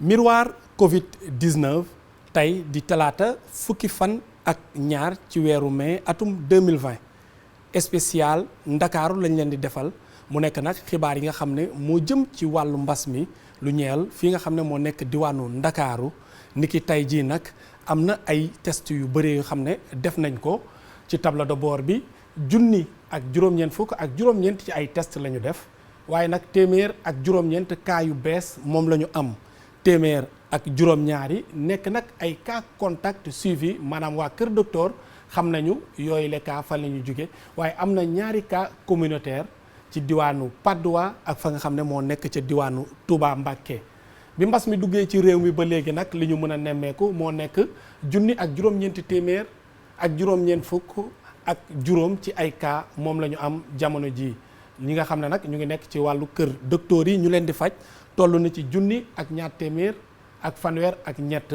miroir Covid 19 tey di talaata fukki fan ak ñaar ci weeru mai atum 2020 spécial ndakaaru lañ leen di defal mu nekk nag xibaar yi nga xam ne moo jëm ci wàllu mbas mi lu ñeel fii nga xam ne moo nekk diwaanu ndakaaru niki tey jii nag am na ay test yu bëri yoo xam ne def nañ ko ci tableau de bord bi junni ak juróom-ñeent fukk ak juróom-ñeent ci ay test la ñu def waaye nag téeméer ak juróom-ñeent cas yu bees moom la ñu am téeméer ak juróom-ñaari nekk nag ay cas contact suivi maanaam waa Kër Docteur xam nañu yooyu les cas fan la ñu jóge waaye am na ñaari cas communautaire ci diwaanu Patte d'Oie ak fa nga xam ne moo nekk ca diwaanu Touba Mbacké bi mbas mi duggee ci réew mi ba léegi nag li ñu mën a nemmeeku moo nekk junni ak juróom-ñeenti téeméer ak juróom-ñeent fukk ak juróom ci ay cas moom la ñu am jamono jii ñi nga xam ne nag ñu ngi nekk ci wàllu kër docteur yi ñu leen di faj toll na ci junni ak ñaar téeméer ak fanweer ak ñett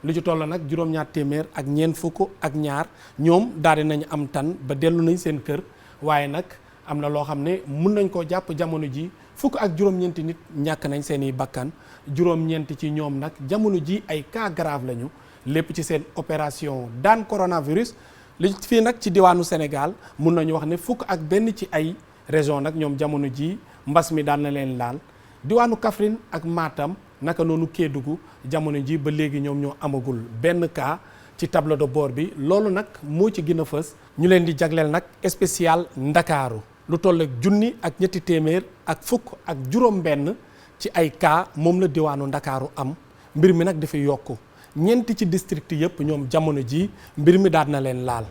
lu ci toll nag juróom-ñaar téeméer ak ñeent fukk ak ñaar ñoom daal di nañu am tan ba dellu nañ seen kër waaye nag am na loo xam ne mun nañ koo jàpp jamono ji fukk ak juróom-ñeenti nit ñàkk nañ seeni bakkan juróom-ñeenti ci ñoom nag jamono ji ay cas grave lañu lépp ci seen opération daan coronavirus li fii nag ci diwaanu Sénégal mun nañu wax ne fukk ak benn ci ay région nag ñoom jamono ji mbas mi daan na leen laal diwaanu Kaffrine ak Matam naka noonu Kédougou jamono ji ba léegi ñoom ñoo amagul benn cas ci tableau de bord bi loolu nag moo ci gën a fës ñu leen di jagleel nag spécial ndakaaru lu toll ak junni ak ñetti téeméer ak fukk ak juróom benn ci ay cas moom la diwaanu ndakaaru am mbir mi nag dafa yokku ñeenti ci district yëpp ñoom jamono ji mbir mi daan na leen laal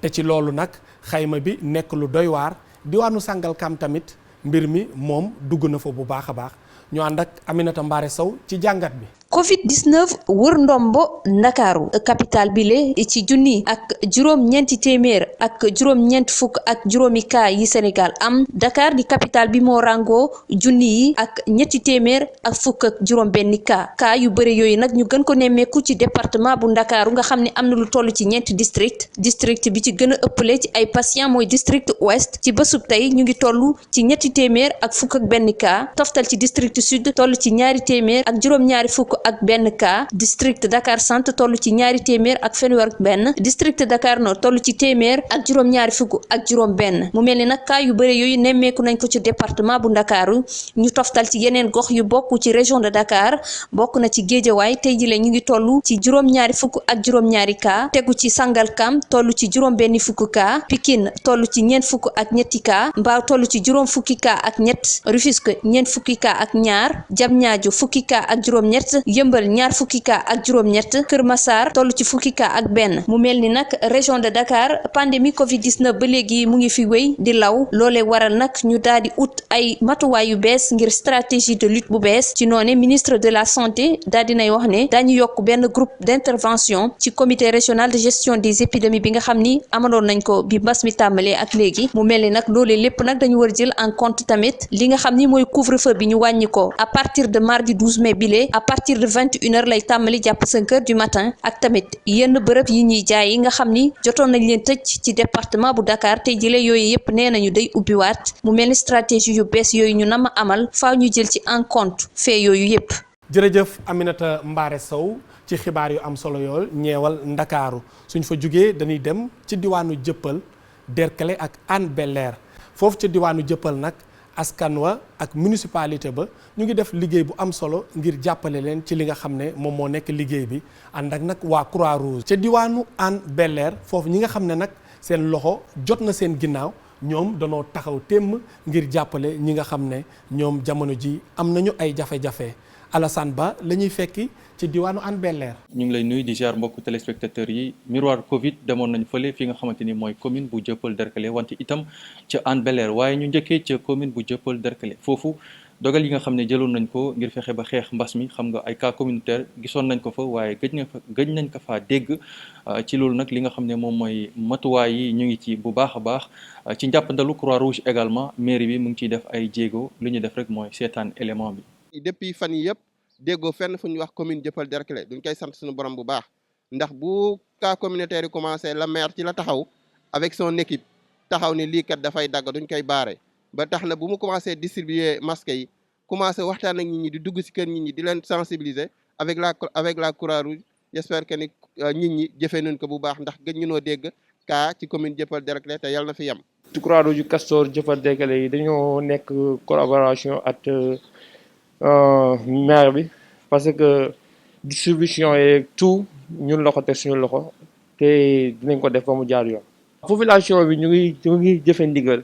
te ci loolu nag xayma bi nekk lu doy waar diwaanu Sangalkam tamit mbir mi moom dugg na fa bu baax a baax ñu ànd ak Aminata Mbaare Sow ci jàngat bi. Covid-19 wër ndombo Ndakaaru capital bile ci junni ak juróom-ñeenti téeméer ak juróom-ñeent fukk ak juróomi cas yi Sénégal am Dakar di capital bi moo ràngoo junni yi ak ñetti téeméer ak fukk ak juróom-benni cas yu bëri yooyu nag ñu gën ko nemmeeku ci département bu Ndakaaru nga xam ne am na lu toll ci ñeenti district bi ci gën a ëppale ci ay patients mooy district ouest ci bésub tey ñu ngi toll ci ñetti téeméer ak fukk ak benn cas toftal ci district sud toll ci ñaari téeméer ak juróom-ñaari fukk ak benn cas district Dakar centre toll ci ñaari téeméer ak fanweer ak benn district Dakar nord toll ci téeméer ak juróom-ñaari fukk ak juróom benn mu mel ni nag cas yu bëri yooyu nemmeeku nañ ko ci département bu Ndakaaru ñu toftal ci yeneen gox yu bokk ci région de Dakar bokk na ci Géejawaay tey jile ñu ngi toll ci juróom-ñaari fukk ak juróom-ñaari cas tegu ci Sangalkam toll ci juróom benn fukk cas Pikine toll ci ñeent fukk ak ñetti cas Mbao toll ci juróom fukki cas ak ñett Rufisque ñeent fukki cas ak ñaar Diamniadio fukki cas ak juróom-ñett Yëmbal ñaar fukki cas ak juróom-ñett Kër Massar toll ci fukki cas ak benn mu mel ni nag région de Dakar pandémie Covid-19 ba léegi mu ngi fi wéy di law loolee waral nag ñu daal di ut ay matuwaay yu bees ngir stratégie de lutte bu bees ci noone ministre de la santé daal dinay wax ne dañu yokk benn groupe d'intervention ci comité régional de gestion des épidémies bi nga xam ni amaloon nañ ko bi mbas mi tàmbalee ak léegi mu mel ni nag loolee lépp nag dañu war jël en compte tamit li nga xam ni mooy couvre-feu bi ñu wàññi ko à partir de mardi 12 mai bile à partir de 21h lay tàmbali jàpp 5h du matin ak tamit yenn bërëb yi ñuy jaay yi nga xam ni jotoon nañ leen tëj ci département bu Dakar tey jëlee yooyu yëpp nee nañu day ubbiwaat mu mel ni stratégie yu bees yooyu ñu nama amal faaw ñu jël ci en compte fee yooyu yëpp. jërëjëf Aminata Mbaare Sow ci xibaar yu am solo yool ñeewal Ndakaaru suñ fa jugee dañuy dem ci diwaanu Jëppal Derklé ak Hann Bel-Air foofu ci diwaanu Jëppal nag askan wa ak municipalité ba ñu ngi def liggéey bu am solo ngir jàppale leen ci li nga xam ne moom moo nekk liggéey bi ànd ak nag waa Croix-Rouge ca diwaanu Hann Bel-Air foofu ñi nga xam ne nag seen loxo jot na seen ginnaaw ñoom danoo taxaw temm ngir jàppale ñi nga xam ne ñoom jamono ji am nañu ay jafe-jafe Alassane Ba la ñuy fekki ci diwaanu Hann Bel-Air. ñu ngi lay nuyu di ziar mbokku téléspectateurs yi miroir Covid demoon nañ fële fi nga xamante ni mooy commune bu Dieuppeul Derklé wante itam ca Hann Bel-Air waaye ñu njëkkee ca commune bu Dieuppeul Derklé foofu dogal yi nga xam ne jëloon nañ ko ngir fexe ba xeex mbas mi xam nga ay cas communautaire gisoon nañ ko fa waaye gëj nañ ko faa dégg ci loolu nag li nga xam ne moom mooy matuwaay yi ñu ngi ci bu baax a baax ci njàppandalu Croix-Rouge également mairie bi mu ngi ciy def ay jéego li ñu def rek mooy seetaan élément bi. depuis fan yi yëpp déggoo fenn fu ñu wax commune Dieuppeul Derklé duñ koy sant suñu borom bu baax ndax bu cas communautaire yi commencé la maire ci la taxaw avec son équipe taxaw ni lii kat dafay dagg duñ koy baare ba tax na bu mu commencé distribuer masques yi commencé waxtaan ak nit ñi di dugg ci kër nit ñi di leen sensibiliser avec la Croix-Rouge j'espère que ni nit ñi jëfee nañ ko bu baax ndax gëj ñu noo dégg cas ci commune Dieuppeul-Derklé te yàlla na fi yem. ci Croix-Rouge Castor Dieuppeul-Derklé yi dañoo nekk collaboration ak maire bi parce que distribution yeeg tout ñun la ko teg suñu loxo te dinañ ko def ba mu jaar yoon. population bi ñu ngi jëfe ndigal.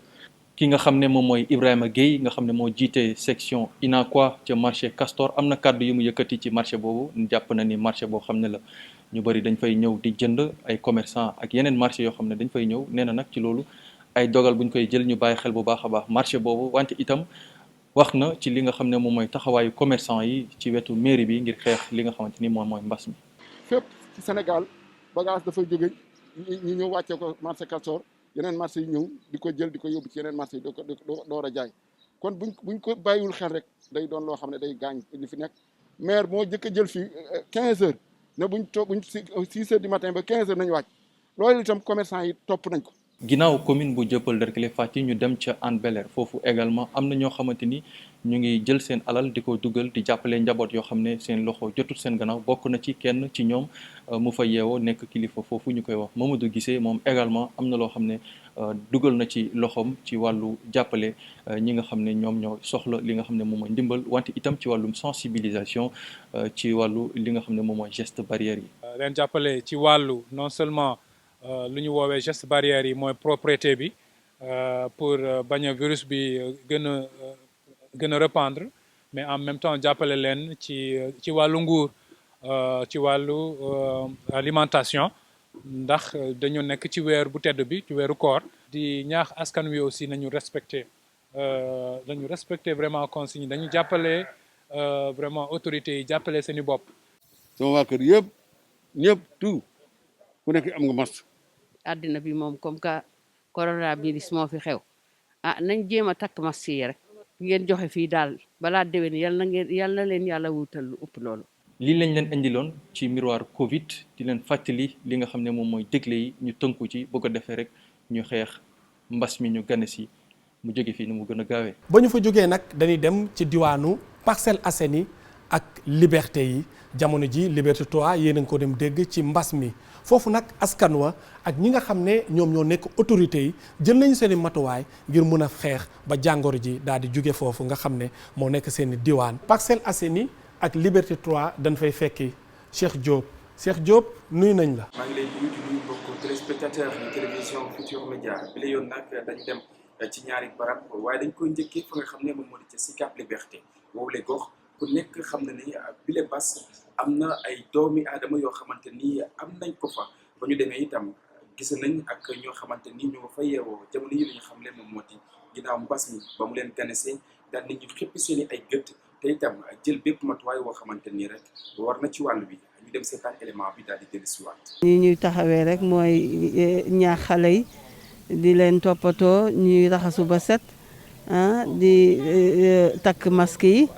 ki nga xam ne moom mooy Ibrahima Gueye nga xam ne moo jiite section UNACOIS ca marché Castor am na kàddu yu mu yëkkati ci marché boobu jàpp na ni marché boo xam ne la ñu bëri dañ fay ñëw di jënd ay commerçant ak yeneen marché yoo xam ne dañ fay ñëw nee na nag ci loolu ay dogal buñ koy jël ñu bàyyi xel bu baax a baax marché boobu wante itam wax na ci li nga xam ne moom mooy taxawaayu commerçant yi ci wetu mairie bi ngir xeex li nga xamante ni moom mooy mbas mi. fépp ci Sénégal bagage dafay jóge ñu ñëw wàccee ko marché Castor yeneen marché yi ñëw di ko jël di ko yóbbu ci yeneen marché yi door a jaay kon buñ ko bàyyiwul xel rek day doon loo xam ne day gaañ li fi nekk. maire moo jëkk a jël fii 15 heures ne buñ 6 heures du matin ba 15 heures nañu wàcc loolu itam commerçant yi topp nañ ko. ginnaaw commune bu Dieuppeul-Derklé Fatick ñu dem ca Hann Bel-Air foofu également am na ñoo xamante ni ñu ngi jël seen alal di ko dugal di jàppale njaboot yoo xam ne seen loxo jotul seen gannaaw bokk na ci kenn ci ñoom mu fa yeewoo nekk kilifa foofu ñu koy wax Mamadou Guissé moom également am na loo xam ne dugal na ci loxoom ci wàllu jàppale ñi nga xam ne ñoom ñoo soxla li nga xam ne moom mooy ndimbal wante itam ci wàllum sensibilisation ci wàllu li nga xam ne moom mooy geste barrière yi. leen jàppale ci wàllu non seulement. lu ñu woowee geste barrière yi mooy propreté bi pour bañ a virus bi gën a répandre mais en même temps jàppale leen ci wàllu nguur ci wàllu alimentation ndax dañu nekk ci weer bu tedd bi ci weeru koor di ñaax askan wi aussi nañu respecter vraiment consignes dañu jàppale vraiment autorités yi jàppale seeni bopp. sama waa kër yëpp ñëpp tout ku nekk am nga masque. àddina bi moom comme que coronavirus moo fi xew nañ jéem a takk masque yi rek ngeen joxe fii daal balaa déwén yal na leen yàlla wutal lu ëpp loolu. lii lañ leen indiloon ci miroir Covid di leen fàttali li nga xam ne moom mooy dégle yi ñu tënku ci bu ko defee rek ñu xeex mbas mi ñu gane si mu jóge fii ni mu gën a gaawee. ba ñu fa jógee nag dañuy dem ci diwaanu Parcelles Assainies ak Liberté yi jamono ji Liberté 3 yéen a ngi ko dem dégg ci mbas mi foofu nag askan wa ak ñi nga xam ne ñoom ñoo nekk autorités yi jël nañu seen i matuwaay ngir mën a xeex ba jàngoro ji daal di jóge foofu nga xam ne moo nekk seen i diwaan. Parcelles Assainies ak Liberté 3 dañ fay fekki Cheikh Diop nuyu nañ la. maa ngi lay nuyu di nuyu mbokku téléspectateur de télévision Futurs Médias bi la yoon nag dañ dem ci ñaari barab waaye dañ koy njëkkee fa nga xam ne moom moo di ca Sicap Liberté boobu la gox ku nekk xam na ni bile bas am na ay doomi aadama yoo xamante ni am nañ ko fa ba ñu demee itam gis nañ ak ñoo xamante ni ñoo fa yeewoo jamono yi la ñu xam leen moom moo di ginnaaw mbas mi ba mu leen ganesee daal nañu xippi seen i ay gët te itam jël bépp matuwaay woo xamante nii rek war na ci wàll bi ñu dem seetaan élément bi daal di dellu si waat. ñi ñuy taxawee rek mooy ñaax xale yi di leen toppatoo ñuy raxasu ba set di takk masque yi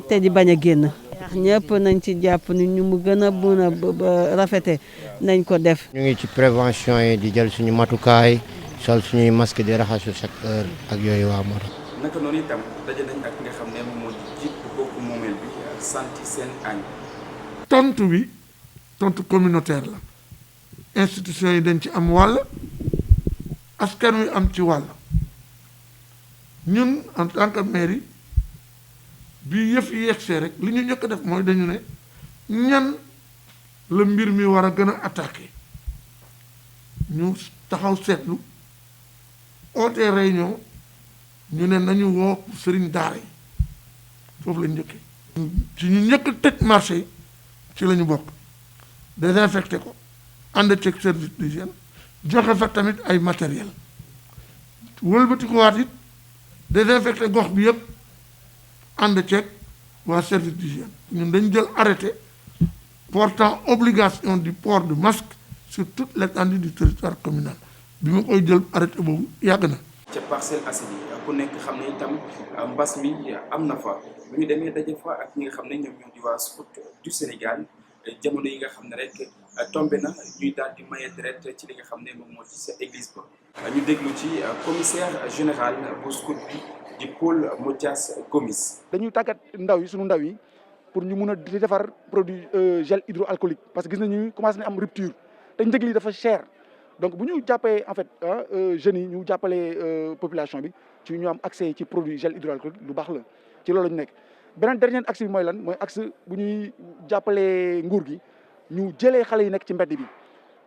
te di bañ a génn. ñaax ñëpp nañ ci jàpp ni ñu mu gën a mën a rafete nañ ko def. ñu ngi ci prévention yi di jël suñu matukaay sol suñuy masque di raxasu chaque heure ak yooyu waa moo tax. naka noonu itam daje nañ ak nga xam ne moom moo di jiit bu bokk moomeel bi santi seen añ. tontu bi tontu communautaire la institution yi dañ ci am wàll askan wi am ci wàll ñun en tant que mairie bi yëf yi yegsee rek li ñu njëkk a def mooy dañu ne ñan la mbir mi war a gën a attaqué ñu taxaw seetlu oote réunion ñu ne nañu woo sëriñ daara yi foofu lañ njëkkee ci ñu njëkk tëj marché yi ci la ñu bokk désinfecté ko ànd ceeg service d'hygiène joxe fa tamit ay matériel wëlbati ko waat it désinfecté gox bi yëpp ànd ceeg waa service d'hygiène ñun dañ jël arrêté portant obligation du port de masque sur toute l'étendue du territoire communal bi ma koy jël arrêté boobu yàgg na. ca Parcelles Assainies ku nekk xam ne itam mbas mi am na fa bu ñu demee daje fa ak ñi nga xam ne ñoom ñoo di waa Scout du Sénégal jamono yi nga xam ne rek tombé na ñuy daal di maye deret ci li nga xam ne moom moo ci sa église ba. ñu déglu ci commissaire général bu Scout bi di Paul Mathias Gomis. dañuy tàggat ndaw yi sunu ndaw yi pour ñu mun a di defar produit gel hydroalcoolique parce que gis nañu commencé na am rupture te njëg li dafa cher donc bu ñu jàppee en fait jeunes yi ñu jàppale population bi ci ñu am accès ci produit gel hydroalcoolique lu baax la ci loolu la ñu nekk. beneen dernier axe bi mooy lan mooy axe bu ñuy jàppalee nguur gi ñu jëlee xale yi nekk ci mbedd bi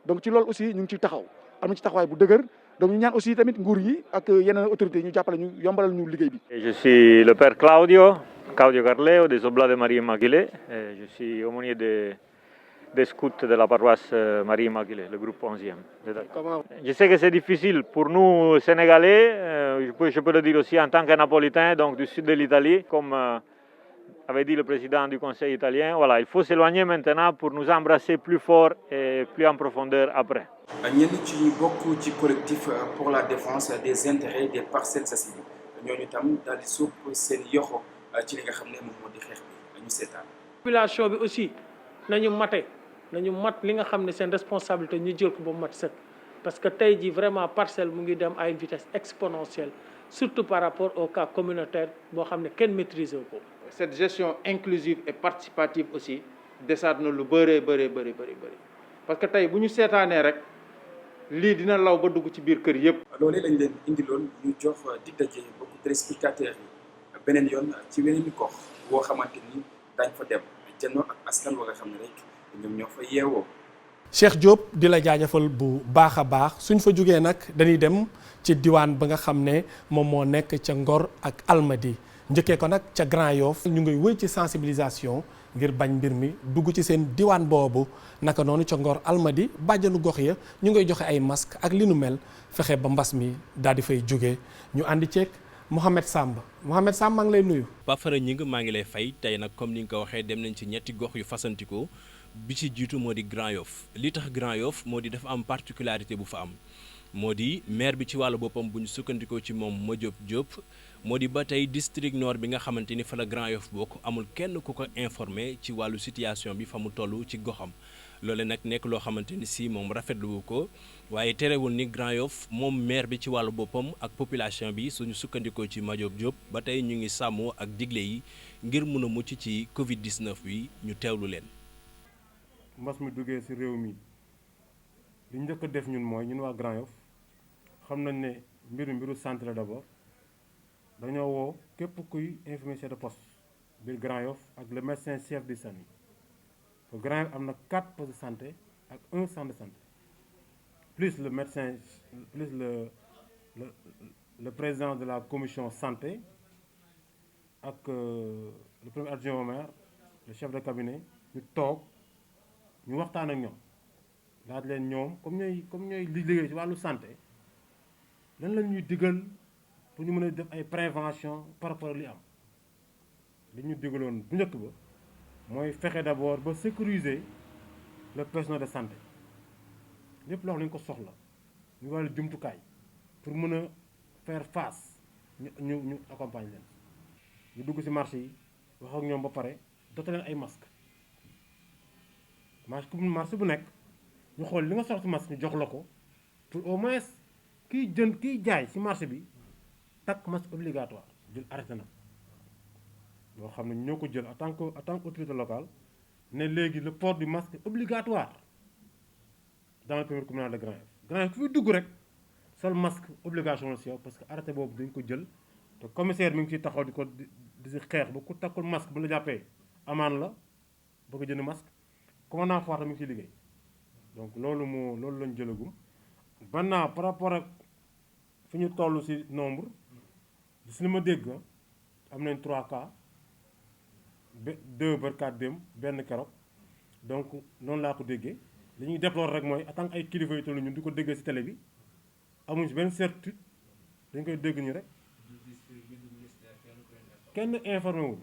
donc ci loolu aussi ñu ngi ciy taxaw am na ci taxawaay bu dëgër donc ñu ñaan aussi tamit nguur yi ak yeneen autorités ñu jàppale ñu yombalal ñu liggéey bi. Je suis le père Claudio Carleo des Oblats de Marie Immaculée. Je suis aumônier des scouts de la paroisse Marie Immaculée, le groupe 11e. Je sais que c'est difficile pour nous Sénégalais, je peux le dire aussi en tant que Napolitain, donc du sud de l'Italie, comme avait dit le président du Conseil italien. Voilà, il faut s'éloigner maintenant pour nous embrasser plus fort et plus en profondeur après. ñenn ci ñu bokk ci collectif pour la défense des intérêts des Parcelles Assainies ñooñu tam daal di suuf seen yoxo ci li nga xam ne moom moo di xeex bi ñu seetaan. population bi aussi nañu mat li nga xam ne seen responsabilité ñu jël ko ba mat sëkk parce que tey jii vraiment parcelle mu ngi dem à une vitesse exponentielle surtout par rapport au cas communautaire boo xam ne kenn maîtriser ko. Cette gestion inclusive et participative aussi desaat na lu bëri parce que tey bu ñu seetaanee rek lii dina law ba dugg ci biir kër yëpp. loolee lañ leen indiloon ñu jox dig daje bokku téléspectateurs yi beneen yoon ci weneen gox boo xamante ni dañ fa dem jëndoo ak askan wa nga xam ne rek ñoom ñoo fa yeewoo. Cheikh Diop di la jaajëfal bu baax a baax suñ fa jógee nag dañuy dem ci diwaan ba nga xam ne moom moo nekk ca Ngor ak Almadi njëkkee ko nag ca Grand Yoff ñu ngay wëy ci sensibilisation ngir bañ mbir mi dugg ci seen diwaan boobu naka noonu ca Ngor Almadi bàjjanu gox ya ñu ngay joxe ay masque ak li nu mel fexe ba mbas mi daal di fay jóge ñu àndi ceeg Mohamed Samb maa ngi lay nuyu. Pape Fara Gningue maa ngi lay fay tey nag comme ni nga ko waxee dem nañ ci ñetti gox yu fasantikoo bi ci jiitu moo di Grand Yoff li tax Grand Yoff moo di dafa am particularité bu fa am moo di maire bi ci wàllu boppam bu ñu sukkandikoo ci moom Madiop Diop moo di ba tey district nord bi nga xamante ni fa la Grand Yoff bokk amul kenn ku ko informé ci wàllu situation bi fa mu toll ci goxam loole nag nekk loo xamante ni si moom rafetlu ko waaye terewul ni Grand Yoff moom maire bi ci wàllu boppam ak population bi suñu sukkandikoo ci Madiop Diop ba tey ñu ngi sàmmoo ak digle yi ngir mun a mucc ci Covid 19 bi ñu teewlu leen. mbas mi duggee ci réew mi li njëkk a def ñun mooy ñun waa Grand Yoff xam nañ ne mbiru santé la d'abord dañoo woo képp kuy infirmier chef de poste biir Grand Yoff ak le médecin chef du SAMU Grand Yoff am na 4 postes de santé ak 1 centre de santé plus le médecin plus le président de la commission santé ak le premier adjoint au maire le chef de cabinet ñu toog ñu waxtaan ak ñoom laaj leen ñoom comme ñooy liggéey ci wàllu santé lan la ñuy digal pour ñu mën a def ay prévention par rapport ak li am li ñu digaloon bu njëkk ba mooy fexe d'abord ba sécuriser le personnel de santé lépp loo xam ne ñu ko soxla ñu wàllu jumtukaay pour mën a faire face ñu accompagner leen ñu dugg ci marché yi wax ak ñoom ba pare dote leen ay masques marché bu nekk ñu xool li nga soxla ci masque ñu jox la ko pour au moins kiy jaay ci marché bi takk masque obligatoire jël arrêté na loo xam ne ñoo ko jël en tant que autorité locale ne léegi le port du masque est obligatoire dans le périmètre communal de Grand Yoff. Grand Yoff ku fi dugg rek sol masque obligation la ci yow parce que arrêté boobu dañ ko jël te commissaire mi ngi ciy taxaw di ci xeex ba ku takkul masque bu la jàppee amaan la ba ko jënd masque commandant Fouata mi ngi ciy liggéey donc loolu lañ jëlagum maintenant par rapport ak fi ñu toll ci nombre si li ma dégg am nañ 3 cas 2 barkaat dem benn keroog donc noonu laa ko déggee li ñuy déplorer rek mooy en tant que ay kilifa yu toll ñun di ko déggee ci télé bi amuñ ci benn certitude dañ koy dégg ñu rek kenn informé wul.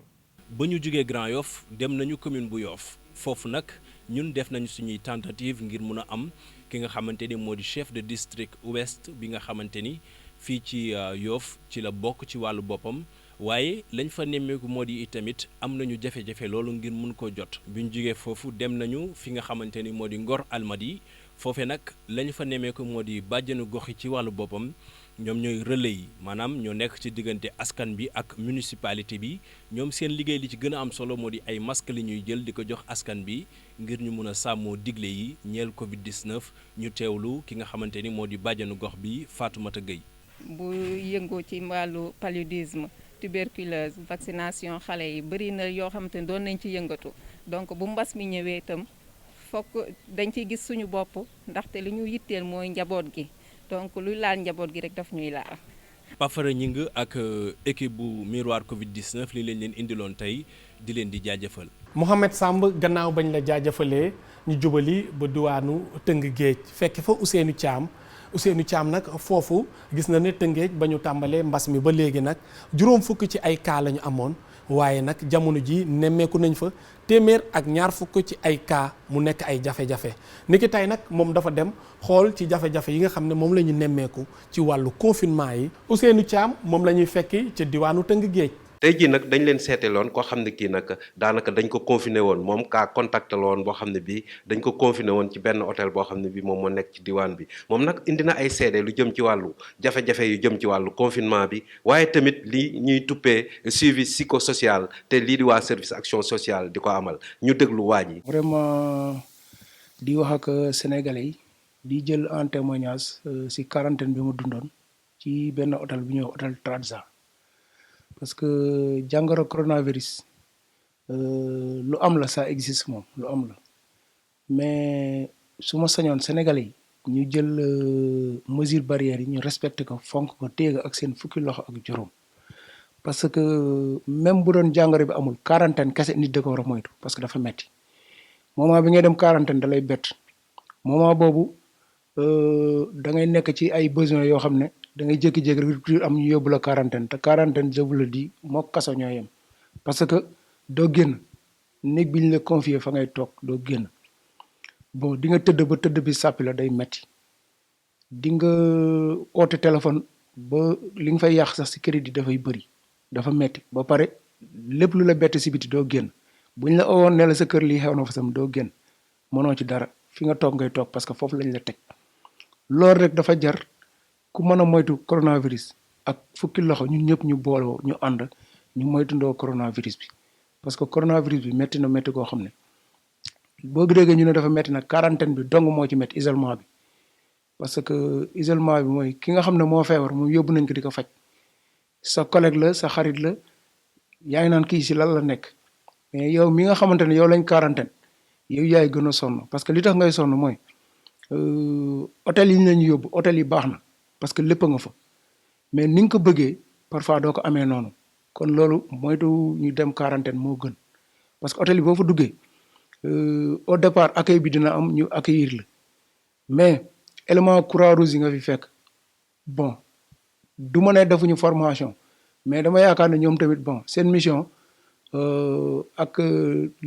ba ñu jógee Grand Yoff dem nañu commune bu Yoff foofu nag ñun def nañu suñuy tentative ngir mun a am ki nga xamante ni moo di chef de district ouest bi nga xamante ni fii ci Yoff ci la bokk ci wàllu boppam waaye lañ fa nemmeeku moo di itamit am nañu jafe-jafe loolu ngir mun ko jot bi ñu jógee foofu dem nañu fi nga xamante ni moo di Ngor Almadi foofe nag lañ fa nemmeeku moo di bàjjenu gox yi ci wàllu boppam ñoom ñooy relais yi maanaam ñoo nekk ci diggante askan bi ak municipalité bi ñoom seen liggéey li ci gën a am solo moo di ay masque li ñuy jël di ko jox askan bi ngir ñu mun a sàmmoo digle yi ñeel Covid-19 ñu teewlu ki nga xamante ni moo di bàjjanu gox bi Fatoumata Gueye. bu yëngoo ci wàllu paludisme tuberculose vaccination xale yi bëri na yoo xamante ni doon nañ ci yëngatu donc bu mbas mi ñëwee itam fokk dañ ciy gis suñu bopp ndaxte li ñu yitteel mooy njaboot gi donc luy laal njaboot gi rek daf ñuy laal. Pafara Ñing ak équipe bu Miroir Covid-19 li leen leen indiloon tey di leen di jaajëfal. Mohamed Samb gannaaw bañ la jaajëfalee ñu jubali ba diwaanu Tëngéej fekk fa Ousseynou Thiam nag foofu gis na ne Tëngéej ba ñu tàmbalee mbas mi ba léegi nag juróom fukk ci ay cas la ñu amoon waaye nag jamono ji nemmeeku nañ fa téeméer ak ñaar fukk ci ay cas mu nekk ay jafe-jafe niki tey nag moom dafa dem xool ci jafe-jafe yi nga xam ne moom la ñu nemmeeku ci wàllu confinement yi Ousseynou Thiam moom la ñuy fekki ci diwaanu Tëngéej. tey jii nag dañ leen seeteloon koo xam ne kii nag daanaka dañ ko confiné woon moom cas contact la woon boo xam ne bii dañ ko confiné woon ci benn hôtel boo xam ne bii moom moo nekk ci diwaan bi moom nag indi na ay seede lu jëm ci wàllu jafe-jafe yu jëm ci wàllu confinement bi waaye tamit lii ñuy tuppee suivi psychosocial te lii di waa service action sociale di ko amal ñu déglu waa ji. vraiment di wax ak sénégalais yi di jël en témoignage si quarantaine bi mu dundoon ci benn hôtel bu ñuy wax hôtel Trarza. parce que jàngoro coronavirus lu am la ça existe moom lu am la mais su ma sañoon Sénégalais yi ñu jël mesure barrière yi ñu respecté ko fonk ko téye ak seen fukki loxo ak juróom parce que même bu doon jàngoro bi amul quarantaine kese nit da ko war a moytu parce que dafa metti moment bi ngay dem quarantaine da lay bett moment boobu da ngay nekk ci ay besoins yoo xam ne da ngay jékki-jékki rupture am ñu yóbbu la quarantaine te quarantaine je vous le dis moo kaso ñoo yem parce que doo génn néeg bi ñu la confier fa ngay toog doo génn bon di nga tëdd ba tëdd bi sàppi la day metti di nga oote téléphone ba li nga fay yàq sax si crédit dafay bëri dafa metti ba pare lépp lu la bett si biti doo génn buñ la owoon ne la sa kër lii xew na fa sam doo génn mënoo ci dara fi nga toog ngay toog parce que foofu lañ la teg loolu rek dafa jar ku mën a moytu coronavirus ak fukki loxo ñun ñëpp ñu booloo ñu ànd ñu moytundoo coronavirus bi parce que coronavirus bi métti na métti koo xam ne boo déggee ñu ne dafa métti nag quarantaine bi dong moo ci métti isolement bi parce que isolement bi mooy ki nga xam ne moo feebar moom yóbbu nañ ko di ko faj sa collègue la sa xarit la yaa ngi naan kii si lan la nekk mais yow mi nga xamante ne yow lañ quarantaine yow yaay gën a sonn parce que li tax ngay sonn mooy hôtel yi ñu la ñu yóbbu hôtel yi baax na parce que lépp a nga fa mais ni nga ko bëggee parfois doo ko amee noonu kon loolu moytu ñu dem quarantaine moo gën parce que hôtel yi boo fa duggee au départ accueil bi dina am ñu accueillir la mais élément Croix-Rouge yi nga fi fekk bon du ma ne defuñu formation mais dama yaakaar ne ñoom tamit bon seen mission ak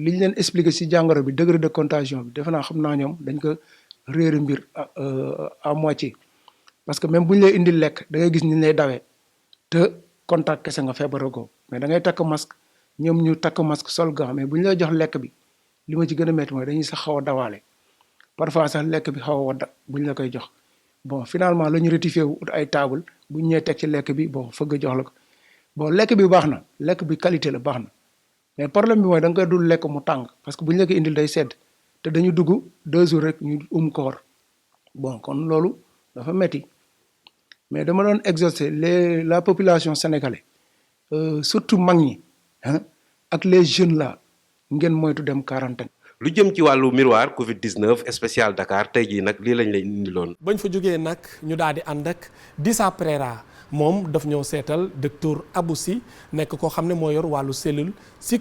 li ñu leen expliqué si jàngoro bi degré de contagion bi defe naa xam naa ñoom dañ ko réere mbir à moitié parce que même bu ñu lay indil lekk da ngay gis ni ñu lay dawee te contact kese nga feebaragoo mais da ngay takk masque ñoom ñu takk masque sol gant mais bu ñu lay jox lekk bi li ma ci gën a métti mooy dañuy sax xaw a dawaale parfois sax lekk bi xaw a wadda bu ñu la koy jox bon finalement la ñu rectifié wu ut ay table bu ñu ñëwee teg ci lekk bi bon fëgg jox la ko bon lekk bi baax na lekk bi qualité la baax na mais problème bi mooy da nga koy dul lekk mu tàng parce que bu ñu la ko indil day sedd te dañu dugg 2 jours rek ñu koor bon kon loolu dafa metti mais dama doon exhorter la population sénégalaise surtout mag ñi ak les jeunes là ngeen moytu dem quarantaine. lu jëm ci wàllu miroir Covid 19 spécial Dakar tey jii nag lii lañ lay indiloon. bañ fa jógee nag ñu daal di ànd ak Dissa Préra moom daf ñëw seetal docteur Abou Sy nekk koo xam ne moo yor wàllu cellule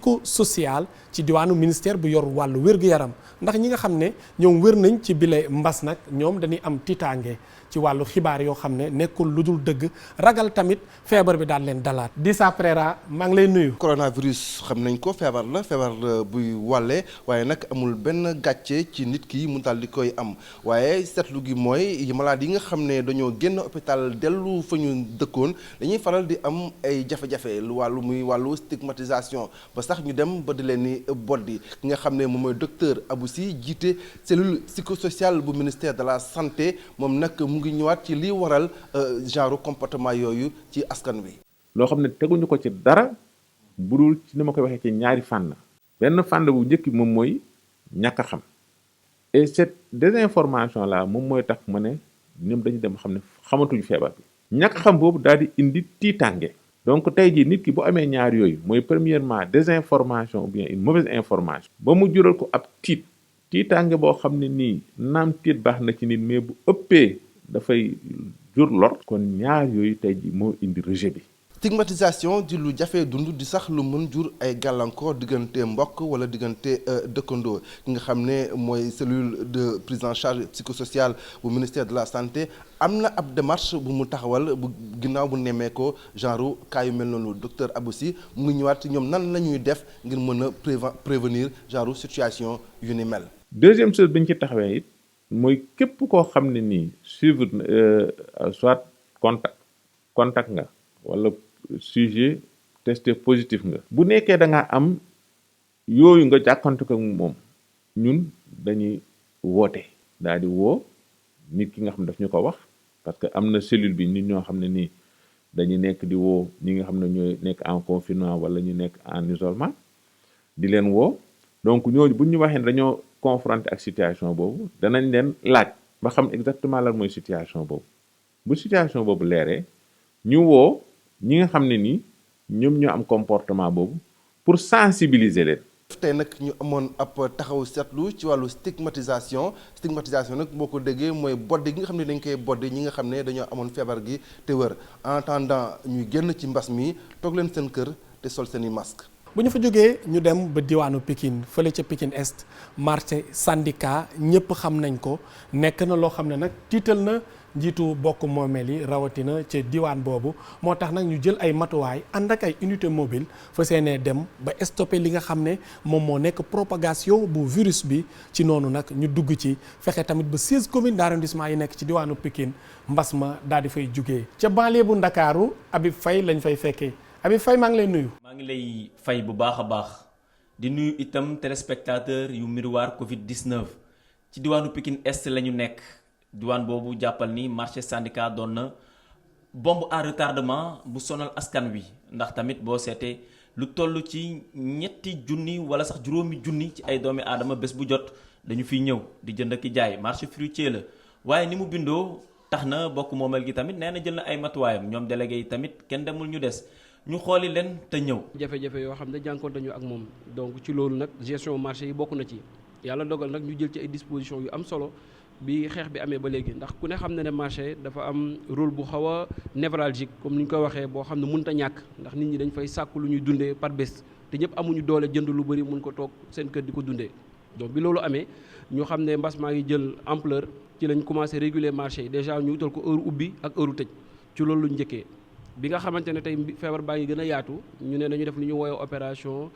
psychosociale ci diwaanu ministère bu yor wàllu wér-gu-yaram ndax ñi nga xam ne ñoom wér nañ ci bile mbas nag ñoom dañuy am tiitaange ci wàllu xibaar yoo xam ne nekkul lu dul dëgg ragal tamit feebar bi daal leen dalaat Dissa Préra maa ngi lay nuyu. coronavirus xam nañ ko feebar la buy wàlle waaye nag amul benn gàcce ci nit ki mu daal di koy am waaye seetlu gi mooy malade yi nga xam ne dañoo génn hôpital dellu fa ñu dëkkoon dañuy faral di am ay jafe-jafe lu wàllu stigmatisation ba sax ñu dem ba di leen ni boddi ki nga xam ne moom mooy docteur Abou Sy jiite cellule psychosociale bu ministère de la santé moom nag mu ngi ñëwaat ci liy waral genre comportement yooyu ci askan wi. loo xam ne teguñu ko ci dara budul ci ni ma koy waxee ci ñaari fànn. benn fànn bu njëkk moom mooy ñàkk a xam et cette désinformation là moom mooy tax ma ne ñoom dañu dem xam ne xamatuñu feebar bi. ñàkk xam boobu daal di indi tiitaange. donc tey jii nit ki bu amee ñaar yooyu mooy premièrement désinformation ou bien une mauvaise information. ba mu jural ko ab tiitaange boo xam ne nii naam tiit baax na ci nit mais bu ëppee dafay jur lor. kon ñaar yooyu tey jii moo indi rejet bi. stigmatisation di lu jafee dund di sax lu mën jur ay gàllankoor diggante mbokk wala diggante dëkkandoo ki nga xam ne mooy cellule de prise en charge psychosociale bu ministère de la santé am na ab démarche bu mu taxawal bu ginnaaw bu nemmee ko genre cas yu mel noonu docteur Aboussi mu ngi ñëwaat ñoom nan la ñuy def ngir mën a prévenir genre situation yu ni mel. deuxième chose bi ñu ci taxawee it mooy képp koo xam ne nii suivre soit contact nga wala sujet testé positif nga. bu nekkee da nga am yooyu nga jàkkante ko moom ñun dañuy woote daal di woo nit ki nga xam daf ñu ko wax parce que am na cellule bi nit ñoo xam ne nii dañuy nekk di woo ñi nga xam ne ñooy nekk en confinement wala ñu nekk en isolement di leen woo donc ñooñu bu ñu waxee ne dañoo confronté ak situation boobu danañ leen laaj ba xam exactement lan mooy situation boobu bu situation boobu leeree ñu woo ñi nga xam ne nii ñoom ñoo am comportement boobu pour sensibiliser leen. tey nag ñu amoon ab taxaw seetlu ci wàllu stigmatisation nag boo ko déggee mooy boddi gi nga xam ne dañ koy boddi ñi nga xam ne dañoo amoon feebar gi te wër en attendant ñuy génn ci mbas mi toog leen seen kër te sol seeni masque. bu ñu fa jógee ñu dem ba diwaanu Pikine fële ca Pikine Est marché syndicat ñëpp xam nañ ko nekk na loo xam ne nag tiital na njiitu bokk moomeel yi rawatina ca diwaan boobu moo tax nag ñu jël ay matuwaay ànd ak ay unité mobile fa seenee dem ba stoppé li nga xam ne moom moo nekk propagation bu virus bi ci noonu nag ñu dugg ci fexe tamit ba 16 communes d'arrondissement yi nekk ci diwaanu Pikine mbas ma daal di fay jugee ca banlieue bu Ndakaaru Habib Faye lañ fay fekkee Habib Faye maa ngi lay nuyu. maa ngi lay fay bu baax a baax di nuyu itam téléspectateur yu Miroir Covid 19 ci diwaanu Pikine Est la ñu nekk diwaan boobu jàppal ni marché syndicat doon na bombe à retardement bu sonal askan wi ndax tamit boo seetee lu toll ci ñetti junni wala sax juróomi junni ci ay doomi aadama bés bu jot dañu fiy ñëw di jënd ak jaay marché fruitier la waaye ni mu bindoo tax na bokk moomeel gi tamit nee na jël na ay matuwaayam ñoom délégué yi tamit kenn demul ñu des. ñu xooli leen te ñëw. jafe-jafe yoo xam ne jànkoonte ñu ak moom donc ci loolu nag gestion marché yi bokk na ci yàlla dogal nag ñu jël ci ay dispositions yu am solo bi xeex bi amee ba léegi ndax ku ne xam ne marché dafa am rôle bu xaw a névralgique comme ni ñu ko waxee boo xam ne mënut a ñàkk ndax nit ñi dañ fay sàkku lu ñuy dundee par bés te ñëpp amuñu doole jënd lu bëri mun ko toog seen kër di ko dundee donc bi loolu amee ñu xam ne mbas maa ngi jël ampleur ci lañ commencé réguler marché yi déjà ñu utal ko heure ubbi ak heure tëj ci loolu luñ njëkkee. bi nga xamante ne tey feebar baa ngi gën a yaatu ñu ne dañu def lu ñu woowee opération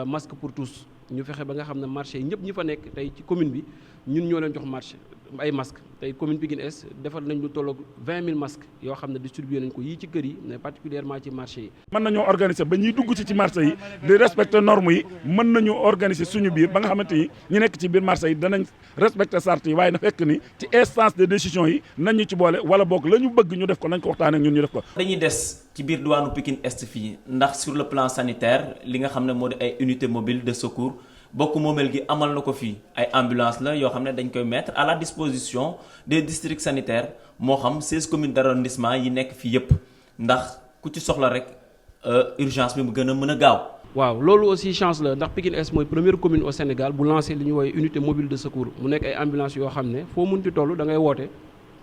masque pour tous ñu fexe ba nga xam ne marché yi ñëpp ñi fa nekk tey ci commune bi ñun ñoo leen jox marché ay masques tey commune Pikine Est defal nañ lu tolloog 20 000 masques yoo xam ne distribué nañ ko yii ci kër yi mais particulièrement ci marché yi. mën nañoo organiser ba ñuy dugg ci marché yi di respecter normes yi mën nañu organiser suñu biir ba nga xamante ni ñu nekk ci biir marché yi danañ respecter charte yi waaye na fekk ni ci instance de décision yi nañ ñu ci boole wala boog la ñu bëgg ñu def ko nañ ko waxtaanee ak ñun ñu def ko. dañuy des ci biir diwaanu Pikine Est fii ndax sur le plan sanitaire li nga xam ne moo di ay unité mobile de secours. bokk moomeel gi amal na ko fii ay ambulance la yoo xam ne dañ koy mettre à la disposition des districts sanitaires moo xam 16 communes d'arrondissement yi nekk fii yépp ndax ku ci soxla rek urgence bi mu gën a mën a gaaw. waaw loolu aussi chance la ndax Pikine Est mooy première commune au Sénégal bu lancé li ñuy woowee unité mobile de secours mu nekk ay ambulance yoo xam ne foo munti toll da ngay woote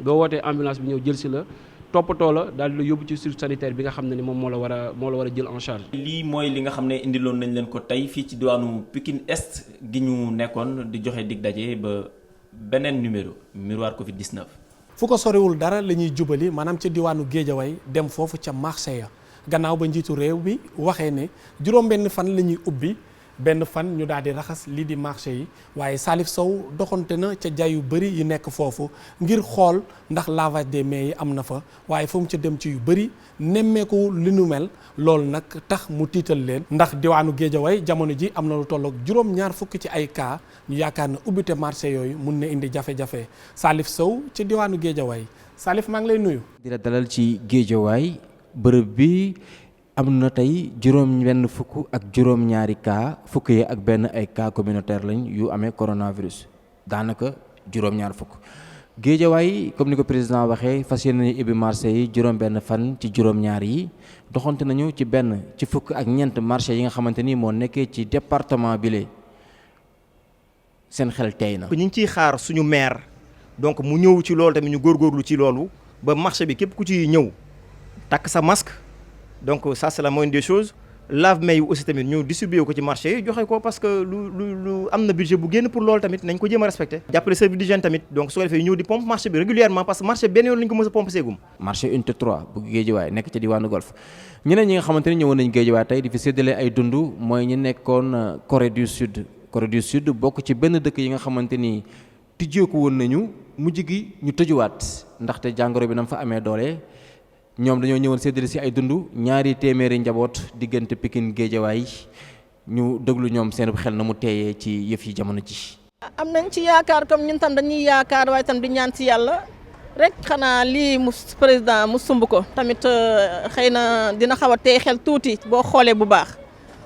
nga wootee ambulance bi ñëw jël si la toppatoo la daal di la yóbbu ci structure sanitaire bi nga xam ne ni moom moo la war a jël en charge. lii mooy li nga xam ne indiloon nañ leen ko tey fii ci diwaanu Pikine Est gi ñu nekkoon di joxe dig daje ba beneen numéro Miroir Covid 19. fu ko soriwul dara la ñuy jubali maanaam ca diwaanu Géejawaay dem foofu ca marché ya gannaaw ba njiitu réew bi waxee ne juróom-benn fan la ñuy ubbi benn fan ñu daal di raxas lii di marché yi waaye Salif Sow doxante na ca jaay yu bëri yi nekk foofu ngir xool ndax lavage des mains yi am na fa waaye fa mu ca dem ci yu bëri nemmeeku li nu mel loolu nag tax mu tiital leen ndax diwaanu Géejawaay jamono ji am na lu tolloog juróom-ñaar fukk ci ay cas ñu yaakaar ne ubbite marché yooyu mun na indi jafe-jafe Salif Sow ci diwaanu Géejawaay Salif maa ngi lay nuyu. di la dalal ci Géejawaay bërëb bi am na tey juróom-benn fukk ak juróom-ñaari cas fukk yi ak benn ay cas communautaire lañ yu amee coronavirus daanaka juróom-ñaar fukk Géejawaay comme ni ko président waxee fas yéene nañu ibbi marché yi juróom-benn fan ci juróom-ñaar yi doxante nañu ci benn ci fukk ak ñeent marché yi nga xamante ni moo nekkee ci département bi seen xel tey na. ñu ngi ciy xaar suñu maire donc mu ñëw ci loolu tamit ñu góorgóorlu ci loolu ba marché bi képp ku ci ñëw takk sa masque. donc ça c'est la moindre des choses lave-mains yi aussi tamit ñu distribuer ko ci marché yi joxe ko parce que lu am na budget bu génn pour loolu tamit nañ ko jéem a respecté jàppale service d'hygiène tamit donc su ko defee ñëw di pompe marché bi régulièrement parce que marché benn yoon lañ ko mës a pompe seegum marché unité 3 bu Géejawaay nekk ca diwaanu Golf ñeneen ñi nga xamante ni ñëwoon nañ Géejawaay tey di fi séddale ay dund mooy ñi nekkoon Corée du Sud bokk ci benn dëkk yi nga xamante ni tijjeeku woon nañu mujj gi ñu tëjuwaat ndaxte jàngoro bi na fa amee doole ñoom dañoo ñëwoon séddale ci ay dund ñaari téeméeri njaboot diggante Pikine Géejawaay ñu déglu ñoom seen xel na mu teeyee ci yëf yi jamono ji. am nañ ci yaakaar comme ñun tam dañuy yaakaar waaye tam di ñaan ci yàlla rek xanaa lii mu président mu sumb ko tamit xëy na dina xaw a tey xel tuuti boo xoolee bu baax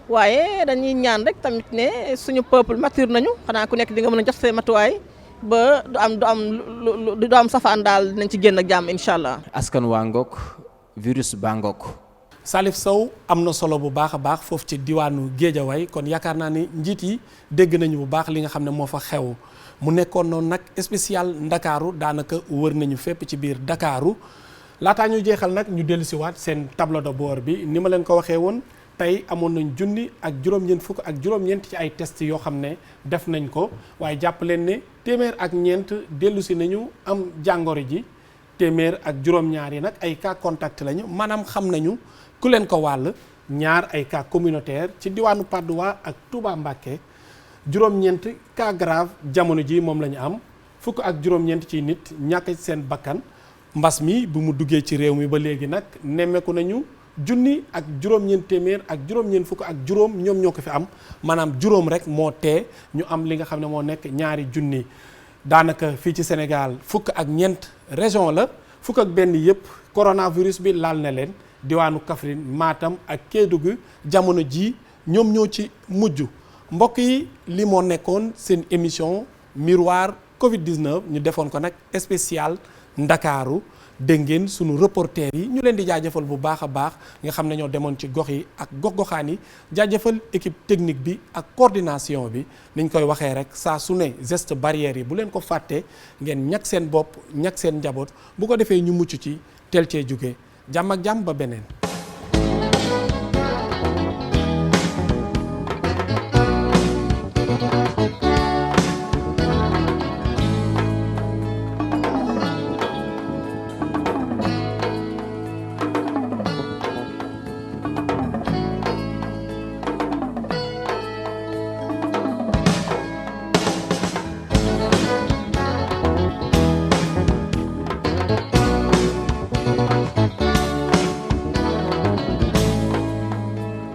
waaye dañuy ñaan rek tamit ne suñu peuple mature nañu xanaa ku nekk di nga mën a jox say matuwaay ba du am safaan daal dinañ ci génn ak jàmm incha allah. askan waa ngoog virus baa ngoog. Salif Sow am na solo bu baax a baax foofu ci diwaanu Géejawaay kon yaakaar naa ni njiit yi dégg nañu bu baax li nga xam ne moo fa xew mu nekkoon noonu nag spécial Ndakaaru daanaka wër nañu fépp ci biir Ndakaaru laataa ñu jeexal nag ñu dellusiwaat seen tableau de bord bi ni ma leen ko waxee woon. tey amoon nañ junni ak juróom-ñeent fukk ak juróom-ñeent ci ay test yoo xam ne def nañ ko waaye jàpp leen ne téeméer ak ñeent dellusi nañu am jàngoro ji téeméer ak juróom-ñaar yi nag ay cas contact lañu maanaam xam nañu ku leen ko wàll ñaar ay cas communautaire ci diwaanu Patte d'Oie ak Touba Mbacké juróom-ñeent cas grave jamono ji moom la ñu am fukk ak juróom-ñeent ci nit ñàkk ci seen bakkan mbas mi bu mu duggee ci réew mi ba léegi nag nemmeeku nañu junni ak juróom-ñeent téeméer ak juróom-ñeent fukk ak juróom ñoom ñoo ko fi am maanaam juróom rek moo tee ñu am li nga xam ne moo nekk ñaari junni daanaka fii ci Sénégal fukk ak ñeent région la fukk ak benn yëpp coronavirus bi laal na leen diwaanu Kaffrine Matam ak Kédougou jamono ji ñoom ñoo ci mujj mbokk yi li moo nekkoon seen émission miroir Covid-19 ñu defoon ko nag spécial Ndakaaru dégg ngeen sunu reporter yi ñu leen di jaajëfal bu baax a baax nga xam ne ñoo demoon ci gox yi ak gox-goxaan yi jaajëfal équipe technique bi ak coordination bi niñ koy waxee rek saa su ne geste barrière yi bu leen ko fàttee ngeen ñàkk seen bopp ñàkk seen njaboot bu ko defee ñu mucc ci teel cee jóge jàmm ak jàmm ba beneen